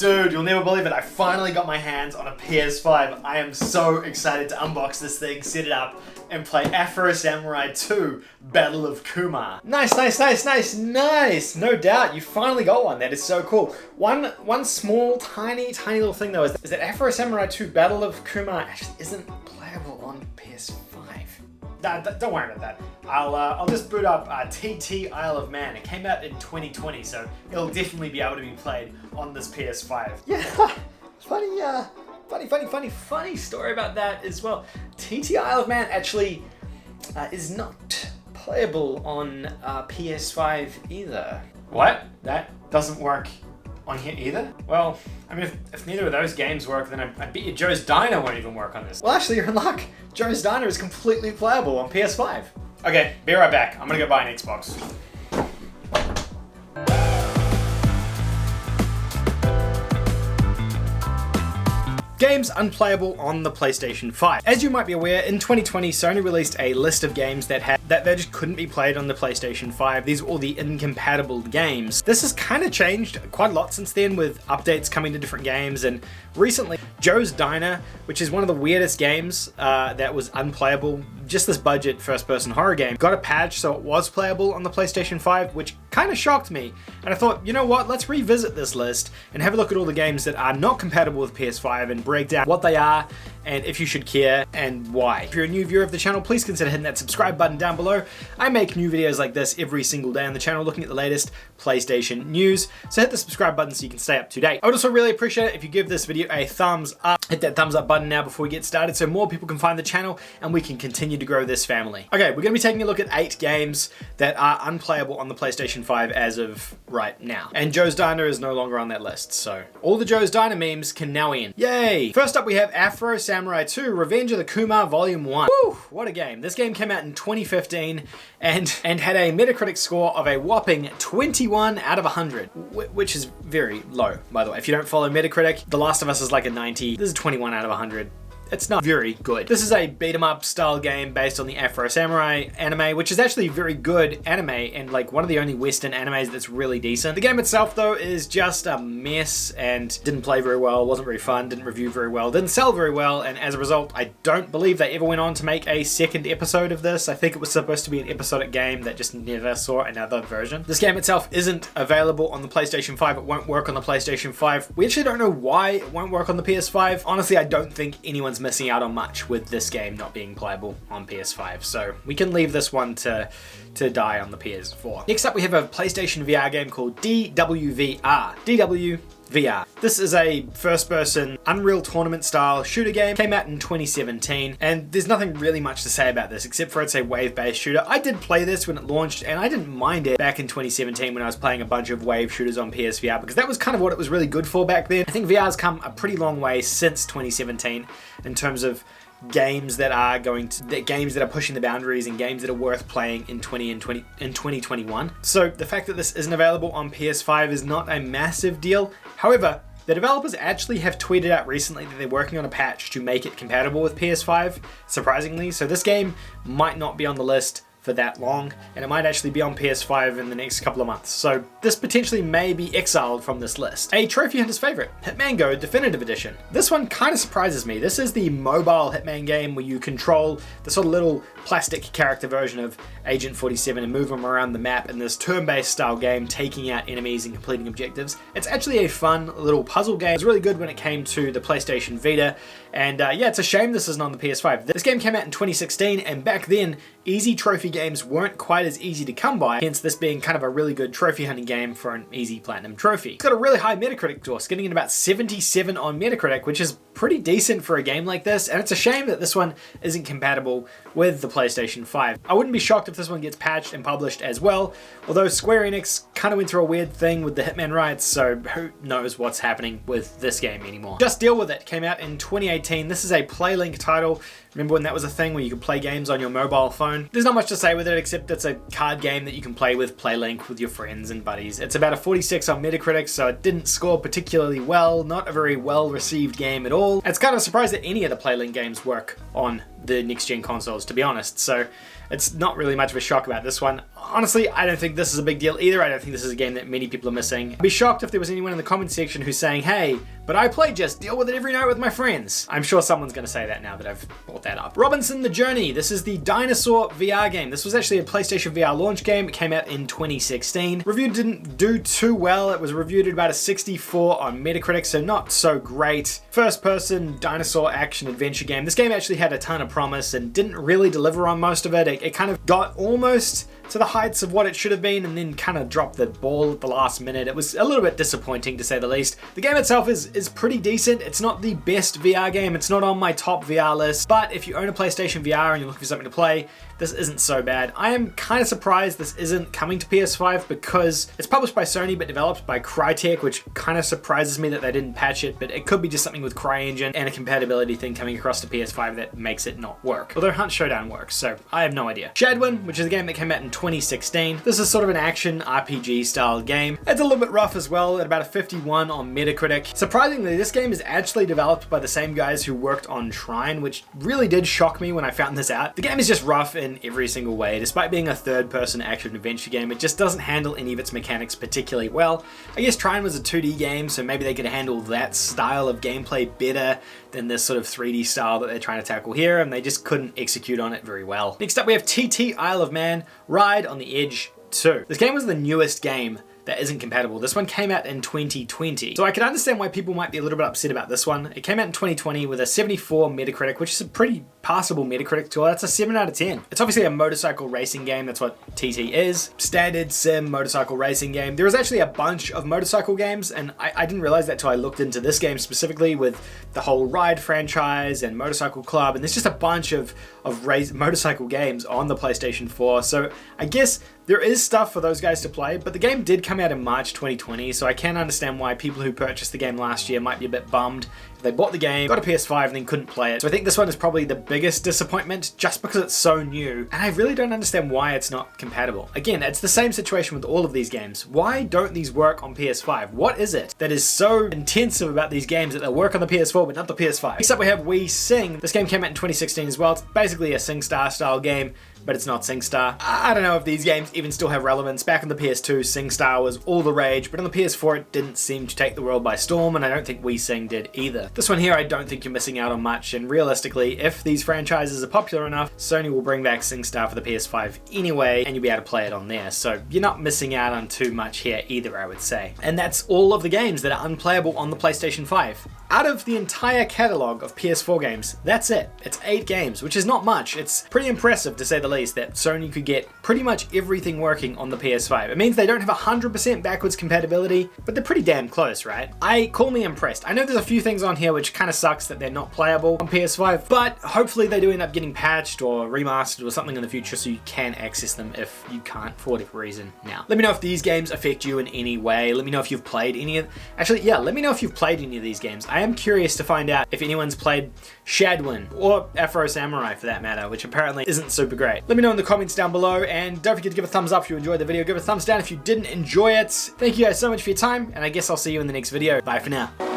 Dude, you'll never believe it. I finally got my hands on a PS5. I am so excited to unbox this thing, set it up, and play Afro Samurai 2 Battle of Kumar. Nice, nice, nice, nice, nice. No doubt, you finally got one. That is so cool. One small, tiny little thing though is that Afro Samurai 2 Battle of Kumar actually isn't playable on PS5. Don't worry about that. I'll just boot up TT Isle of Man. It came out in 2020, so it'll definitely be able to be played on this PS5. Yeah, funny story about that as well. TT Isle of Man actually is not playable on PS5 either. What? That doesn't work on here either? Well, I mean, if neither of those games work, then I bet you Joe's Diner won't even work on this. Well, actually, you're in luck. Joe's Diner is completely playable on PS5. Okay, be right back. I'm gonna go buy an Xbox. Games unplayable on the PlayStation 5. As you might be aware, in 2020, Sony released a list of games that they just couldn't be played on the PlayStation 5. These were all the incompatible games. This has kind of changed quite a lot since then, with updates coming to different games, and recently, Joe's Diner, which is one of the weirdest games that was unplayable, just this budget first-person horror game, got a patch so it was playable on the PlayStation 5, which kind of shocked me. And I thought, you know what, let's revisit this list and have a look at all the games that are not compatible with PS5 and break down what they are and if you should care and why. If you're a new viewer of the channel, please consider hitting that subscribe button down below. I make new videos like this every single day on the channel looking at the latest PlayStation news, so hit the subscribe button so you can stay up to date. I would also really appreciate it if you give this video a thumbs up. Hit that thumbs up button now before we get started so more people can find the channel and we can continue to grow this family. Okay, we're going to be taking a look at 8 games that are unplayable on the PlayStation 5 as of right now. And Joe's Diner is no longer on that list, so all the Joe's Diner memes can now end. Yay! First up we have Afro Samurai 2 Revenge of the Kumar Volume 1. Woo! What a game. This game came out in 2015 and had a Metacritic score of a whopping 21 out of 100, which is very low, by the way. If you don't follow Metacritic, The Last of Us is like a 90. This is 21 out of 100. It's not very good. This is a beat 'em up style game based on the Afro Samurai anime, which is actually very good anime and like one of the only Western animes that's really decent. The game itself though is just a mess and didn't play very well, wasn't very fun, didn't review very well, didn't sell very well, and as a result I don't believe they ever went on to make a second episode of this. I think it was supposed to be an episodic game that just never saw another version. This game itself isn't available on the PlayStation 5. It won't work on the PlayStation 5. We actually don't know why it won't work on the PS5. Honestly, I don't think anyone's missing out on much with this game not being playable on PS5, so we can leave this one to die on the PS4. Next up we have a PlayStation VR game called DWVR. DWVR. This is a first-person Unreal Tournament style shooter game. Came out in 2017 and there's nothing really much to say about this except for it's a wave-based shooter. I did play this when it launched and I didn't mind it back in 2017 when I was playing a bunch of wave shooters on PSVR because that was kind of what it was really good for back then. I think VR's come a pretty long way since 2017 in terms of games that are pushing the boundaries and games that are worth playing in 2021. So the fact that this isn't available on PS5 is not a massive deal. However, the developers actually have tweeted out recently that they're working on a patch to make it compatible with PS5, surprisingly. So this game might not be on the list for that long, and it might actually be on PS5 in the next couple of months. So this potentially may be exiled from this list. A trophy hunter's favorite, Hitman GO Definitive Edition. This one kind of surprises me. This is the mobile Hitman game where you control the sort of little plastic character version of Agent 47 and move them around the map in this turn-based style game, taking out enemies and completing objectives. It's actually a fun little puzzle game. It was really good when it came to the PlayStation Vita, and yeah, it's a shame this isn't on the PS5. This game came out in 2016, and back then, easy trophy games weren't quite as easy to come by, hence this being kind of a really good trophy hunting game for an easy platinum trophy. It's got a really high Metacritic score, getting in about 77 on Metacritic, which is pretty decent for a game like this, and it's a shame that this one isn't compatible with the PlayStation 5. I wouldn't be shocked if this one gets patched and published as well, although Square Enix kind of went through a weird thing with the Hitman rights, so who knows what's happening with this game anymore. Just Deal With It came out in 2018. This is a PlayLink title. Remember when that was a thing where you could play games on your mobile phone? There's not much to say with it except it's a card game that you can play with PlayLink with your friends and buddies. It's about a 46 on Metacritic, so it didn't score particularly well, not a very well received game at all. It's kind of surprised that any of the PlayLink games work on the next gen consoles, to be honest, so it's not really much of a shock about this one. honestly, I don't think this is a big deal either. I don't think this is a game that many people are missing. I'd be shocked if there was anyone in the comment section who's saying, hey, but I play Just deal with it every night with my friends. I'm sure someone's gonna say that now that I've brought that up. Robinson the Journey. This is the dinosaur VR game. This was actually a PlayStation VR launch game. It came out in 2016. Review didn't do too well. It was reviewed at about a 64 on Metacritic, so not so great. First person dinosaur action adventure game. This game actually had a ton of promise and didn't really deliver on most of it. It kind of got almost to the heights of what it should have been and then kind of dropped the ball at the last minute. It was a little bit disappointing to say the least. The game itself is pretty decent. It's not the best VR game. It's not on my top VR list, but if you own a PlayStation VR and you're looking for something to play, this isn't so bad. I am kind of surprised this isn't coming to PS5 because it's published by Sony but developed by Crytek, which kind of surprises me that they didn't patch it, but it could be just something with CryEngine and a compatibility thing coming across to PS5 that makes it not work. Although Hunt Showdown works, so I have no idea. Shadwen, which is a game that came out in 2016. This is sort of an action RPG style game. It's a little bit rough as well, at about a 51 on Metacritic. Surprisingly, this game is actually developed by the same guys who worked on Trine, which really did shock me when I found this out. The game is just rough in every single way. Despite being a third-person action-adventure game, it just doesn't handle any of its mechanics particularly well. I guess Trine was a 2D game, so maybe they could handle that style of gameplay better than this sort of 3D style that they're trying to tackle here, and they just couldn't execute on it very well. Next up we have TT Isle of Man, Ride on the Edge 2. This game was the newest game that isn't compatible. This one came out in 2020. So I can understand why people might be a little bit upset about this one. It came out in 2020 with a 74 Metacritic, which is a pretty passable Metacritic score. That's a 7 out of 10. It's obviously a motorcycle racing game. That's what TT is. Standard sim motorcycle racing game. There was actually a bunch of motorcycle games, and I didn't realize that till I looked into this game specifically with the whole Ride franchise and Motorcycle Club, and there's just a bunch of motorcycle games on the PlayStation 4. So I guess there is stuff for those guys to play, but the game did come out in March 2020, so I can understand why people who purchased the game last year might be a bit bummed. They bought the game, got a PS5, and then couldn't play it. So I think this one is probably the biggest disappointment just because it's so new, and I really don't understand why it's not compatible. Again, it's the same situation with all of these games. Why don't these work on PS5? What is it that is so intensive about these games that they'll work on the PS4 but not the PS5? Next up we have We Sing. This game came out in 2016 as well. It's basically a SingStar style game, but it's not SingStar. I don't know if these games even still have relevance. Back on the PS2, SingStar was all the rage, but on the PS4 it didn't seem to take the world by storm, and I don't think We Sing did either. This one here, I don't think you're missing out on much, and realistically, if these franchises are popular enough, Sony will bring back SingStar for the PS5 anyway, and you'll be able to play it on there, so you're not missing out on too much here either, I would say. And that's all of the games that are unplayable on the PlayStation 5. Out of the entire catalog of PS4 games, that's it. It's 8 games, which is not much. It's pretty impressive, to say the least, that Sony could get pretty much everything working on the PS5. It means they don't have 100% backwards compatibility, but they're pretty damn close, right? Call me impressed. I know there's a few things on here which kind of sucks that they're not playable on PS5, but hopefully they do end up getting patched or remastered or something in the future so you can access them if you can't for whatever reason now. Let me know if these games affect you in any way. Let me know if you've played any of... Actually, yeah, let me know if you've played any of these games. I am curious to find out if anyone's played Shadwen or Afro Samurai for that matter, which apparently isn't super great. Let me know in the comments down below, and don't forget to give a thumbs up if you enjoyed the video. Give a thumbs down if you didn't enjoy it. Thank you guys so much for your time, and I guess I'll see you in the next video. Bye for now.